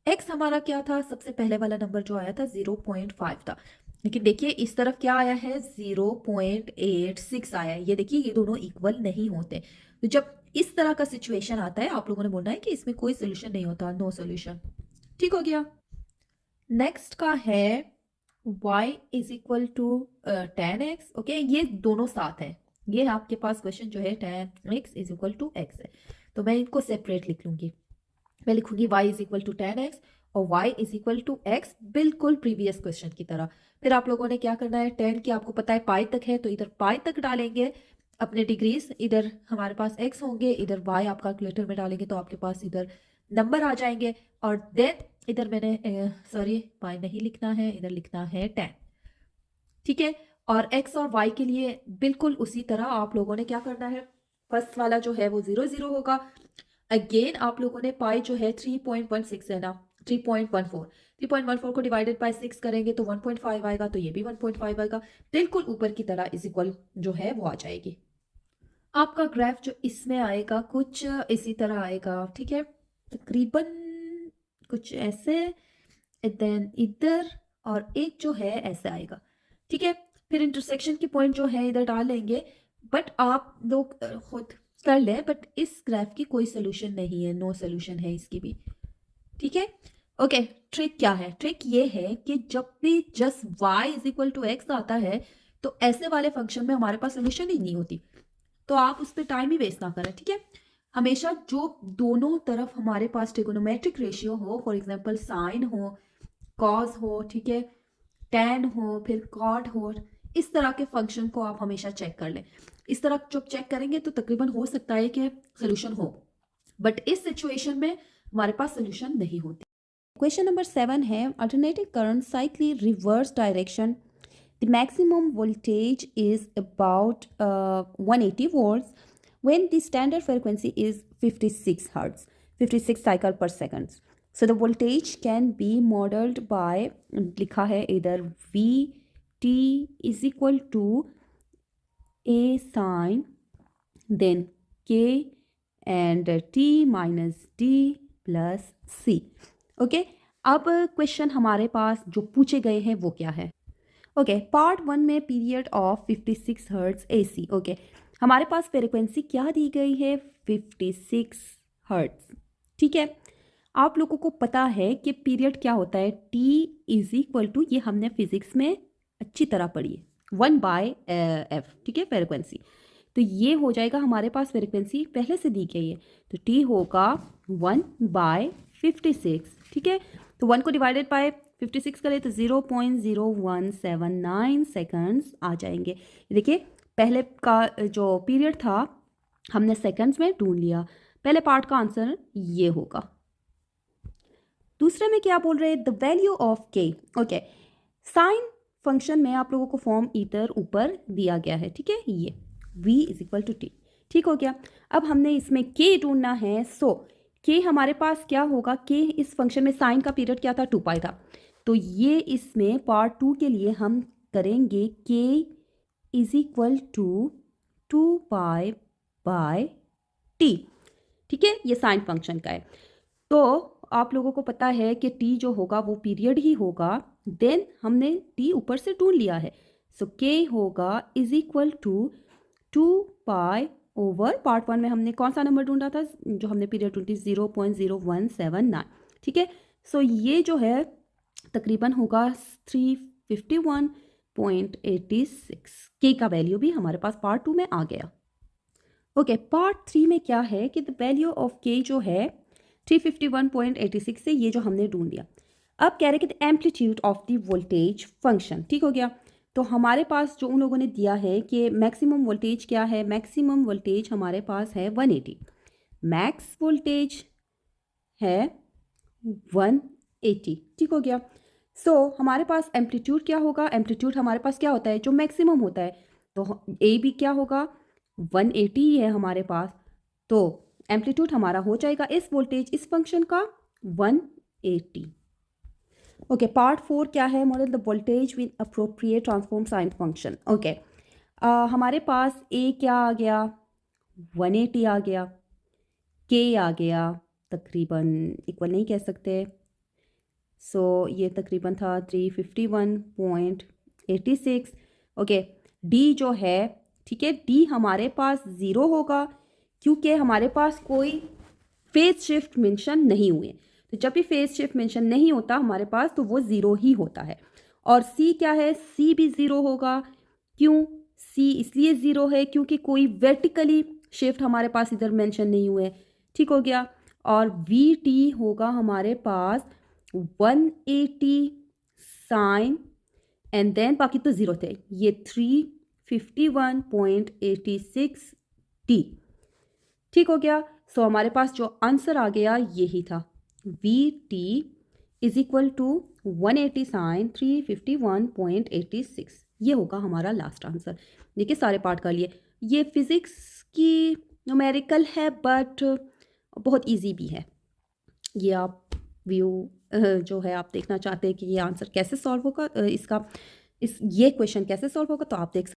x हमारा क्या था, सबसे पहले वाला नंबर जो आया था 0.5 था, लेकिन देखिए इस तरफ क्या आया है, 0.86 आया है। ये देखिए ये दोनों इक्वल नहीं होते। तो जब इस तरह का सिचुएशन आता है आप लोगों ने बोलना है कि इसमें कोई सोल्यूशन नहीं होता, नो सोल्यूशन। ठीक हो गया। नेक्स्ट का है y is equal to 10x। Okay, ये दोनों साथ है। ये आपके पास क्वेश्चन जो है 10x is equal to x है, तो मैं इनको सेपरेट लिख लूंगी। मैं लिखूंगी y is equal to 10x और y is equal to x, बिल्कुल प्रीवियस क्वेश्चन की तरह। फिर आप लोगों ने क्या करना है, 10 की आपको पता है पाई तक है, तो इधर पाई तक डालेंगे अपने डिग्रीज, इधर हमारे पास x होंगे, इधर y आप कैलकुलेटर में डालेंगे तो आपके पास इधर नंबर आ जाएंगे। और देन इधर मैंने सॉरी पाई नहीं लिखना है, इधर लिखना है 10। ठीक है, और x और y के लिए बिल्कुल उसी तरह आप लोगों ने क्या करना है, फर्स्ट वाला जो है वो 0 0 होगा। अगेन आप लोगों ने पाई जो है 3.16 है ना, 3.14 को डिवाइडेड बाय 6 करेंगे तो 1.5 आएगा, तो ये भी 1.5 आएगा, बिल्कुल ऊपर की तरह इज इक्वल जो है वो आ जाएगी। आपका ग्राफ जो इसमें आएगा कुछ इसी तरह आएगा। ठीक है, तकरीबन कुछ ऐसे, देन इधर, और एक जो है ऐसे आएगा। ठीक है, फिर इंटरसेक्शन की पॉइंट जो है इधर डाल लेंगे, बट आप लोग खुद कर लें, बट इस ग्राफ की कोई सोल्यूशन नहीं है, नो सोल्यूशन है इसकी भी। ठीक है, ओके। ट्रिक क्या है, ट्रिक ये है कि जब भी just y is equal to x आता है तो ऐसे वाले फंक्शन में हमारे पास सोल्यूशन ही नहीं होती, तो आप उस पर टाइम ही वेस्ट ना करें। ठीक है, हमेशा जो दोनों तरफ हमारे पास ट्रिगोनोमेट्रिक रेशियो हो, फॉर एग्जांपल साइन हो, कॉस हो, ठीक है, टैन हो, फिर कॉट हो, इस तरह के फंक्शन को आप हमेशा चेक कर लें। इस तरह जब चेक करेंगे तो तकरीबन हो सकता है कि सोल्यूशन हो, बट इस सिचुएशन में हमारे पास सोल्यूशन नहीं होती। क्वेश्चन नंबर 7 है alternating current cyclic reverse direction the maximum voltage is about 180 volts when the standard frequency is 56 hertz, 56 cycle per second. So the voltage can be modeled by, लिखा है इधर v t is equal to a sin then k and t minus d plus c. Okay, अब question हमारे पास जो पूछे गए हैं वो क्या है। ओके, पार्ट 1 में period of 56 hertz AC। Okay, हमारे पास फ्रीक्वेंसी क्या दी गई है, 56 हर्ट्ज। ठीक है, आप लोगों को पता है कि पीरियड क्या होता है, T इज इक्वल टू, ये हमने फिजिक्स में अच्छी तरह पढ़ी है, 1/f। ठीक है, फ्रीक्वेंसी, तो ये हो जाएगा हमारे पास फ्रीक्वेंसी पहले से दी गई है, तो T होगा 1/56। ठीक है, तो 1 को डिवाइडेड बाय 56 करें तो 0.0179 सेकंड्स आ जाएंगे। देखिए पहले का जो पीरियड था हमने सेकंड्स में ढूंढ लिया, पहले पार्ट का आंसर ये होगा। दूसरे में क्या बोल रहे हैं, द वैल्यू ऑफ के। ओके, साइन फंक्शन में आप लोगों को फॉर्म इधर ऊपर दिया गया है। ठीक है, ये v is equal to t. ठीक हो गया, अब हमने इसमें k ढूंढना है। सो k हमारे पास क्या होगा, k इस फंक्शन में साइन का पीरियड क्या था, 2 पाई था, तो ये इसमें पार्ट 2 के लिए हम करेंगे k is equal to 2 pi by t. ठीक है, ये साइन फंक्शन का है, तो आप लोगों को पता है कि t जो होगा वो पीरियड ही होगा, देन हमने t ऊपर से ढूंढ लिया है, सो k होगा is equal to 2 pi over, part 1 में हमने कौन सा नंबर ढूंढा था, जो हमने पीरियड ढूंढी 0.0179। ठीक है, सो ये जो है तकरीबन होगा 351.86। के का वैल्यू भी हमारे पास पार्ट 2 में आ गया। ओके, पार्ट 3 में क्या है कि द वैल्यू ऑफ के जो है 351.86 से ये जो हमने ढूंढ लिया। अब कह रहे कि the amplitude of the voltage function. ठीक हो गया, तो हमारे पास जो उन लोगों ने दिया है कि मैक्सिमम वोल्टेज क्या है, मैक्सिमम वोल्टेज हमारे पास है 180, मैक्स वोल्टेज है 180। ठीक हो गया, सो हमारे पास एम्पलीट्यूड क्या होगा, एम्पलीट्यूड हमारे पास क्या होता है, जो मैक्सिमम होता है, तो ए भी क्या होगा 180 ही है हमारे पास, तो एम्पलीट्यूड हमारा हो जाएगा इस वोल्टेज इस फंक्शन का 180। ओके, पार्ट 4 क्या है, model the voltage with appropriate transform sine function. Okay, हमारे पास ए क्या आ गया 180 आ गया, के आ गया तकरीबन इक्वल नहीं कह सकते, सो ये तकरीबन था 351.86 86। ओके, डी जो है, ठीक है, डी हमारे पास 0 होगा क्योंकि हमारे पास कोई फेज शिफ्ट मेंशन नहीं हुए। तो जब भी फेज शिफ्ट मेंशन नहीं होता हमारे पास तो वो 0 ही होता है। और सी क्या है, सी भी 0 होगा। क्यों, सी इसलिए 0 है क्योंकि कोई वर्टिकली शिफ्ट हमारे पास इधर मेंशन नहीं हुए। ठीक हो गया। और वी टी होगा हमारे पास 180 साइन एंड देन बाकी तो 0 थे, ये 351.86 टी। ठीक हो गया। सो हमारे पास जो आंसर आ गया यही था, v t is equal to 180 sine 351.86। ये होगा हमारा लास्ट आंसर। देखिए सारे पार्ट कर लिए। ये फिज़िक्स की न्यूमेरिकल है बट बहुत इजी भी है। ये आप व्यू जो है आप देखना चाहते हैं कि ये आंसर कैसे सॉल्व होगा, इसका ये क्वेश्चन कैसे सॉल्व होगा, तो आप देख